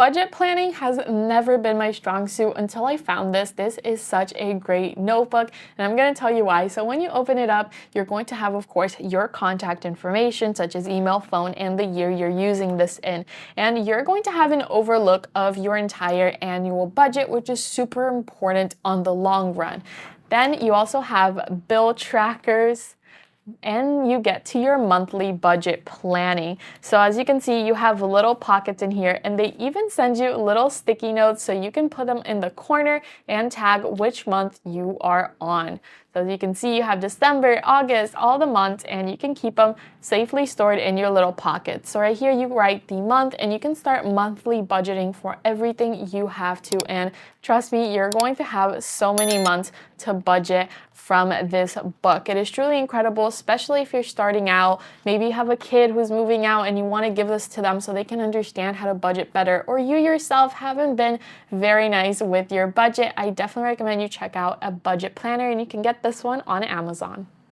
budget planning has never been my strong suit until I found this. This is such a great notebook, and I'm going to tell you why. So when you open it up, you're going to have, of course, your contact information, such as email, phone, and the year you're using this in. And you're going to have an overlook of your entire annual budget, which is super important on the long run. Then you also have bill trackers, and you get to your monthly budget planning. So as you can see, you have little pockets in here, and they even send you little sticky notes so you can put them in the corner and tag which month you are on. So as you can see, you have December, August, all the months, and you can keep them safely stored in your little pockets. So right here, you write the month, and you can start monthly budgeting for everything you have to. And trust me, you're going to have so many months to budget from this book. It is truly incredible, especially if you're starting out. Maybe you have a kid who's moving out and you want to give this to them so they can understand how to budget better, or you yourself haven't been very nice with your budget. I definitely recommend you check out a budget planner, and you can get this one on Amazon.